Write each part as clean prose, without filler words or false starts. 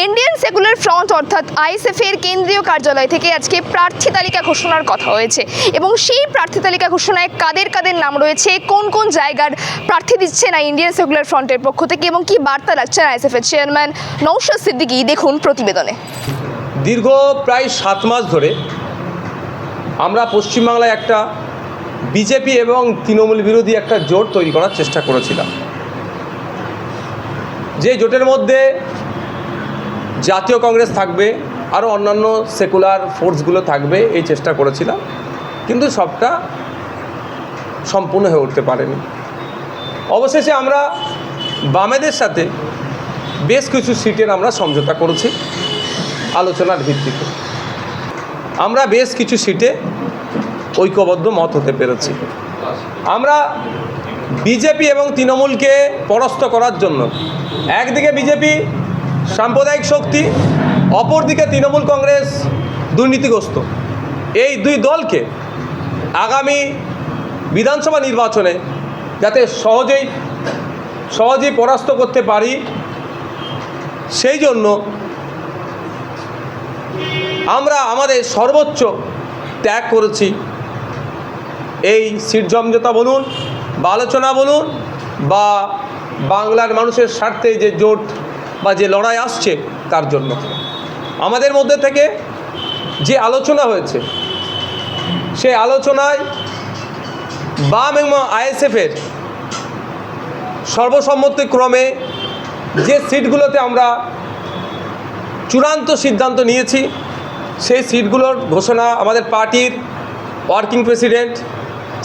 Indian secular front অর্থাৎ ISF এর কেন্দ্রীয় কার্যালয় থেকে আজকে প্রার্থী তালিকা ঘোষণার কথা হয়েছে এবং সেই প্রার্থী তালিকা ঘোষণায় কাদের কাদের নাম রয়েছে, কোন কোন জায়গার প্রার্থী দিচ্ছে না ইন্ডিয়ান সেকুলার ফ্রন্টের পক্ষ থেকে এবং কি বার্তা রাখছেন আইএসএফ এর চেয়ারম্যান নওশাদ সিদ্দিকী, দেখুন প্রতিবেদনে। দীর্ঘ প্রায় 7 মাস ধরে আমরা পশ্চিমবাংলায় একটা বিজেপি এবং তৃণমূল বিরোধী একটা জোট তৈরি করার চেষ্টা করেছিলাম, যে জোটের মধ্যে জাতীয় কংগ্রেস থাকবে, আরও অন্যান্য সেকুলার ফোর্সগুলো থাকবে, এই চেষ্টা করেছিলাম, কিন্তু সবটা সম্পূর্ণ হয়ে উঠতে পারেনি। অবশেষে আমরা বামেদের সাথে বেশ কিছু সিটের আমরা সমঝোতা করেছি আলোচনার ভিত্তিতে। আমরা বেশ কিছু সিটে ঐক্যবদ্ধ মত হতে পেরেছি। আমরা বিজেপি এবং তৃণমূলকে পরাস্ত করার জন্য একদিকে বিজেপি সাম্প্রদায়িক শক্তি, অপরদিকে তৃণমূল কংগ্রেস দুর্নীতিগ্রস্ত, এই দুই দলকে আগামী বিধানসভা নির্বাচনে যাতে সহজেই পরাস্ত করতে পারি, সেই জন্য আমরা আমাদের সর্বোচ্চ ত্যাগ করেছি। এই সিট সমঝোতা বলুন বা আলোচনা বলুন বা বাংলার মানুষের স্বার্থে যে জোট বা যে লড়াই আসছে তার জন্য আমাদের মধ্যে থেকে যে আলোচনা হয়েছে, সেই আলোচনায় বাম এবং আইএসএফের সর্বসম্মতিক্রমে যে সিটগুলোতে আমরা চূড়ান্ত সিদ্ধান্ত নিয়েছি, সেই সিটগুলোর ঘোষণা আমাদের পার্টির ওয়ার্কিং প্রেসিডেন্ট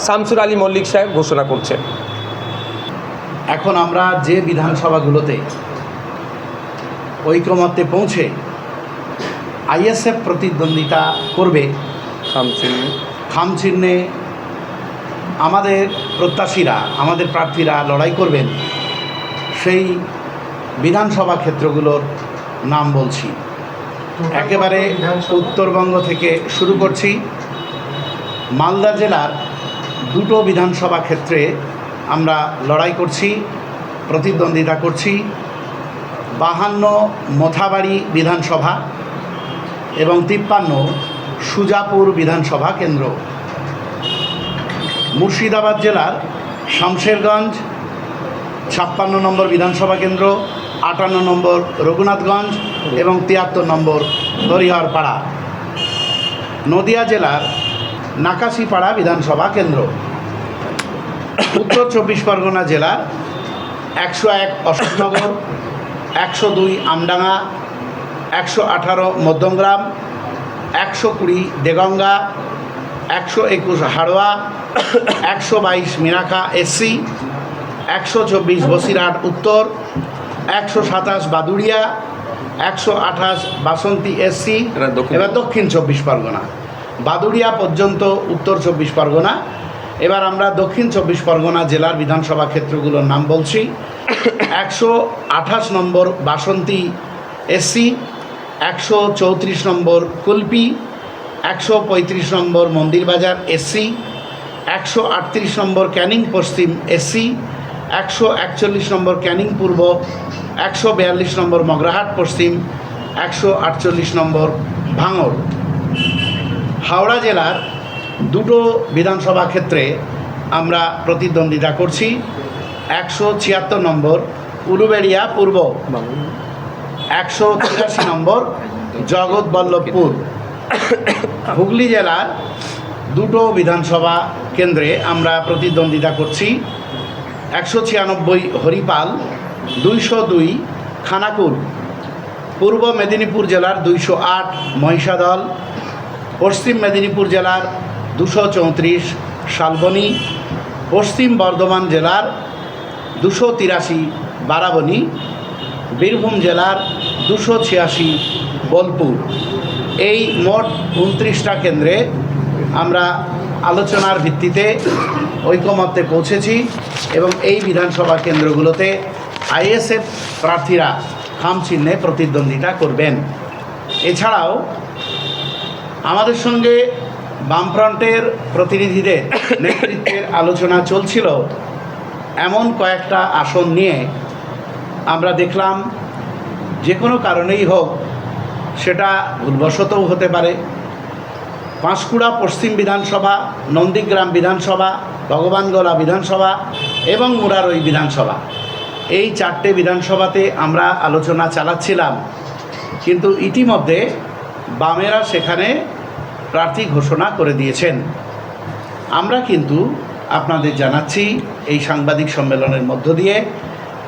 শামসুর আলী মল্লিক সাহেব ঘোষণা করছেন। এখন আমরা যে বিধানসভাগুলোতে ঐকমত্যে পৌঁছে আইএসএফ প্রতিদ্বন্দ্বিতা করবে খামচিহ্নে আমাদের প্রত্যাশীরা, আমাদের প্রার্থীরা লড়াই করবেন, সেই বিধানসভা ক্ষেত্রগুলোর নাম বলছি। একেবারে উত্তরবঙ্গ থেকে শুরু করছি। মালদা জেলার 2টো বিধানসভা ক্ষেত্রে আমরা লড়াই করছি, প্রতিদ্বন্দ্বিতা করছি। 52 মোথাবাড়ি বিধানসভা এবং 53 সুজাপুর বিধানসভা কেন্দ্র। মুর্শিদাবাদ জেলার শামশেরগঞ্জ 56 নম্বর বিধানসভা কেন্দ্র, 58 নম্বর রঘুনাথগঞ্জ এবং 73 নম্বর হরিহরপাড়া। নদিয়া জেলার নাকাশিপাড়া বিধানসভা কেন্দ্র। উত্তর 24 পরগনা জেলার 101 অশোকনগর, 102 আমডাঙ্গা, 118 মধ্যমগ্রাম, 120 দেগঙ্গা, 121 হাড়োয়া, 122 মিনাখা এসসি, 124 বসিরহাট উত্তর, 127 বাদুড়িয়া, 128 বাসন্তী এসসি। এবার দক্ষিণ 24 পরগনা, বাদুড়িয়া পর্যন্ত উত্তর 24 পরগনা। এবার আমরা দক্ষিণ 24 পরগনা জেলার বিধানসভা ক্ষেত্রগুলোর নাম বলছি। 128 নম্বর বাসন্তী এসসি, 134 নম্বর কুলপি, 135 নম্বর মন্দিরবাজার এসসি, 138 নম্বর ক্যানিং পশ্চিম এসসি, 141 নম্বর ক্যানিং পূর্ব, 142 নম্বর মগরাহাট পশ্চিম, 148 নম্বর ভাঙড়। হাওড়া জেলার 2টো বিধানসভা ক্ষেত্রে আমরা প্রতিদ্বন্দ্বিতা করছি। 176 নম্বর উলুবেড়িয়া পূর্ব, 183 নম্বর জগৎবল্লভপুর। হুগলি জেলার 2টো বিধানসভা কেন্দ্রে আমরা প্রতিদ্বন্দ্বিতা করছি। 196 হরিপাল, 202 খানাকুল। পূর্ব মেদিনীপুর জেলার 208 মহিষাদল, পশ্চিম মেদিনীপুর জেলার 234 শালবনী, পশ্চিম বর্ধমান জেলার 283 বারাবণী, বীরভূম জেলার 286 বোলপুর। এই মোট 29টা কেন্দ্রে আমরা আলোচনার ভিত্তিতে ঐকমত্যে পৌঁছেছি এবং এই বিধানসভা কেন্দ্রগুলোতে আইএসএফ প্রার্থীরা খামচিহ্নে প্রতিদ্বন্দ্বিতা করবেন। এছাড়াও আমাদের সঙ্গে বামফ্রন্টের প্রতিনিধিদের নেতৃত্বের আলোচনা চলছিল এমন কয়েকটা আসন নিয়ে। আমরা দেখলাম যে কোনো কারণেই হোক, সেটা ভুলবশতও হতে পারে, পাঁশকুড়া পশ্চিম বিধানসভা, নন্দীগ্রাম বিধানসভা, ভগবানগোলা বিধানসভা এবং মুরারই বিধানসভা, এই 4টে বিধানসভাতে আমরা আলোচনা চালাচ্ছিলাম, কিন্তু ইতিমধ্যে বামেরা সেখানে প্রার্থী ঘোষণা করে দিয়েছেন। আমরা কিন্তু আপনাদের জানাচ্ছি এই সাংবাদিক সম্মেলনের মধ্য দিয়ে,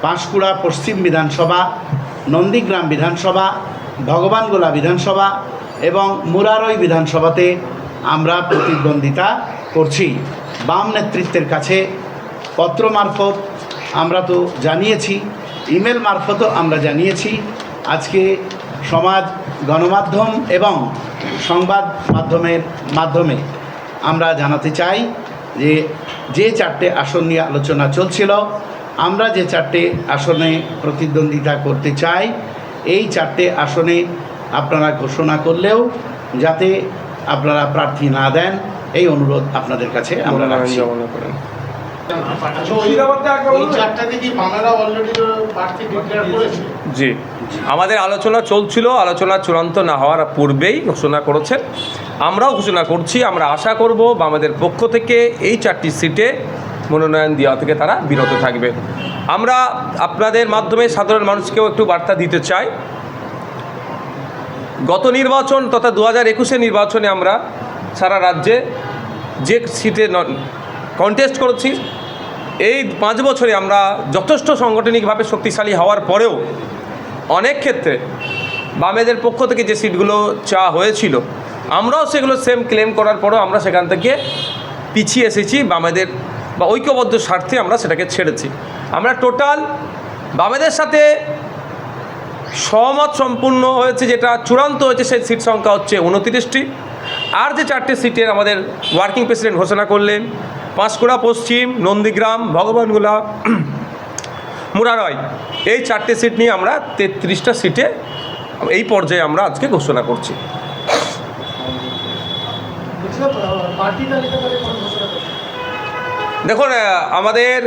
পাঁশকুড়া পশ্চিম বিধানসভা, নন্দীগ্রাম বিধানসভা, ভগবানগোলা বিধানসভা এবং মুরারই বিধানসভাতে আমরা প্রতিদ্বন্দ্বিতা করছি। বাম নেতৃত্বের কাছে পত্র মারফত আমরা তো জানিয়েছি, ইমেল মারফতও আমরা জানিয়েছি। আজকে সমাজ গণমাধ্যম এবং সংবাদ মাধ্যমে আমরা জানাতে চাই যে 4টে আসন নিয়ে আলোচনা চলছিল, আমরা যে 4টে আসনে প্রতিদ্বন্দ্বিতা করতে চাই, এই 4টে আসনে আপনারা ঘোষণা করলেও যাতে আপনারা প্রার্থী না দেন, এই অনুরোধ আপনাদের কাছে আমরা রাখছি। জি, আমাদের আলোচনা চলছিল, আলোচনা চূড়ান্ত না হওয়ার পূর্বেই ঘোষণা করেছেন। আমরাও ঘোষণা করছি, আমরা আশা করব আমাদের পক্ষ থেকে এই 4টি সিটে মনোনয়ন দেওয়া থেকে তারা বিরত থাকবে। আমরা আপনাদের মাধ্যমে সাধারণ মানুষকেও একটু বার্তা দিতে চাই, গত নির্বাচন তথা 2021 নির্বাচনে আমরা সারা রাজ্যে যে সিটে কন্টেস্ট করেছি, এই 5 বছরে আমরা যথেষ্ট সাংগঠনিকভাবে শক্তিশালী হওয়ার পরেও অনেক ক্ষেত্রে বামেদের পক্ষ থেকে যে সিটগুলো চাওয়া হয়েছিল, আমরাও সেগুলো সেম ক্লেম করার পরেও আমরা সেখান থেকে পিছিয়ে এসেছি। বামেদের বা ঐক্যবদ্ধ স্বার্থে আমরা সেটাকে ছেড়েছি। আমরা টোটাল বামেদের সাথে সহমত সম্পূর্ণ হয়েছে, যেটা চূড়ান্ত হয়েছে সেই সিট সংখ্যা হচ্ছে 29টি। আর যে 4টে সিটের আমাদের ওয়ার্কিং প্রেসিডেন্ট ঘোষণা করলেন, পাঁশকুড়া পশ্চিম, নন্দীগ্রাম, ভগবানগোলা, মুরারই, এই 4টে সিট নিয়ে আমরা 33টা সিটে এই পর্যায়ে আমরা আজকে ঘোষণা করছি। দেখুন, আমাদের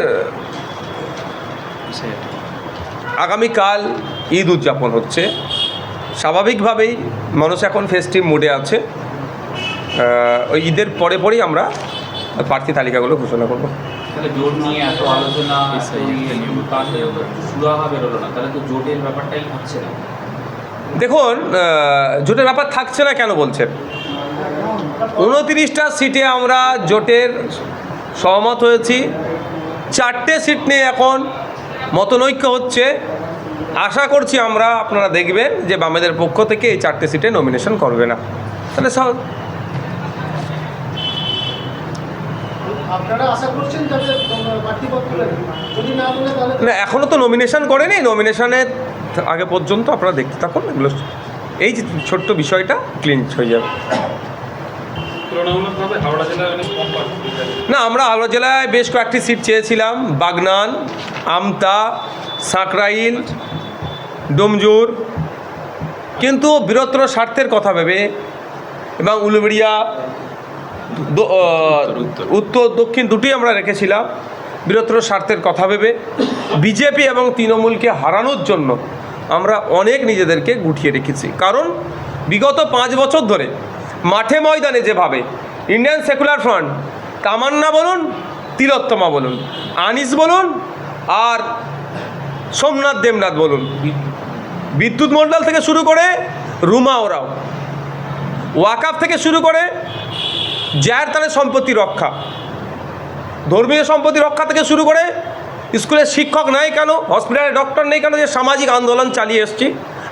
আগামীকাল ঈদ উদযাপন হচ্ছে, স্বাভাবিকভাবেই মানুষ এখন ফেস্টিভ মুডে আছে। ওই ঈদের পরেই আমরা প্রার্থী তালিকাগুলো ঘোষণা করব। তাহলে জোট নিয়ে এত আলোচনা, সুরাহা বেরোলো না, তাহলে তো জোটের ব্যাপারটাই হচ্ছে না। দেখুন, জোটের ব্যাপার থাকছে না কেন বলছেন? 29টা সিটে আমরা জোটের সহমত হয়েছি, 4টে সিট নিয়ে এখন মতনৈক্য হচ্ছে। আশা করছি আমরা, আপনারা দেখবেন যে বামেদের পক্ষ থেকে এই 4টে সিটে নমিনেশন করবে না। তাহলে আপনারা আশা করছেন যাতে প্রার্থীপত্র যদি না বলে তাহলে না, এখনও তো নমিনেশন করেনি। নমিনেশনের আগে পর্যন্ত আপনারা দেখতে থাকুন, এগুলো এই যে ছোট্ট বিষয়টা ক্লিঞ্চ হয়ে যাবে। না, আমরা হাওড়া জেলায় বেশ কয়েকটি সিট চেয়েছিলাম, বাগনান, আমতা, সাঁকরাইল, ডোমজুর, কিন্তু বৃহত্তর স্বার্থের কথা ভেবে এবং উলুবেড়িয়া উত্তর দক্ষিণ দুটোই আমরা রেখেছিলাম। বৃহত্তর স্বার্থের কথা ভেবে বিজেপি এবং তৃণমূলকে হারানোর জন্য আমরা অনেক নিজেদেরকে গুটিয়ে রেখেছি। কারণ বিগত 5 বছর ধরে মাঠে ময়দানে যেভাবে ইন্ডিয়ান সেকুলার ফ্রন্ট, তামান্না বলুন, তিলোত্তমা বলুন, আনিস বলুন, আর সোমনাথ দেবনাথ বলুন, বিদ্যুৎ মণ্ডল থেকে শুরু করে রুমা ওরাও, ওয়াকাফ থেকে শুরু করে জায়ের তানের সম্পত্তি রক্ষা, ধর্মীয় সম্পত্তি রক্ষা থেকে শুরু করে স্কুলের শিক্ষক নাই কেন, হসপিটালে ডক্টর নেই কেন, যে সামাজিক আন্দোলন চালিয়ে এসেছি,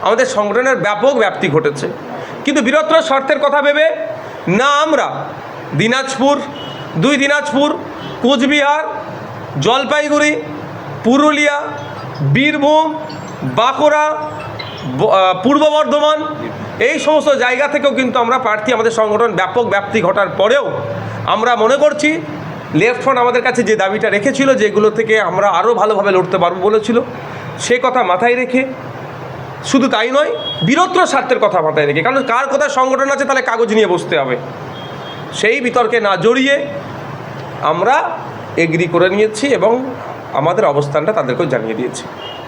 আমাদের সংগঠনের ব্যাপক ব্যাপ্তি ঘটেছে। কিন্তু বৃহত্তর স্বার্থের কথা ভেবে না আমরা দিনাজপুর, 2 দিনাজপুর, কোচবিহার, জলপাইগুড়ি, পুরুলিয়া, বীরভূম, বাঁকুড়া, পূর্ব বর্ধমান, এই সমস্ত জায়গা থেকেও কিন্তু আমরা প্রার্থী, আমাদের সংগঠন ব্যাপক ব্যাপ্তি ঘটার পরেও আমরা মনে করছি লেফট ফ্রন্ট আমাদের কাছে যে দাবিটা রেখেছিল, যেগুলো থেকে আমরা আরও ভালোভাবে লড়তে পারবো বলেছিল, সে কথা মাথায় রেখে, শুধু তাই নয়, বৃহত্তর স্বার্থের কথা মাথায় রেখে, কারণ কার কোথায় সংগঠন আছে তাহলে কাগজ নিয়ে বসতে হবে, সেই বিতর্কে না জড়িয়ে আমরা এগ্রি করে নিয়েছি এবং আমাদের অবস্থানটা তাদেরকেও জানিয়ে দিয়েছি।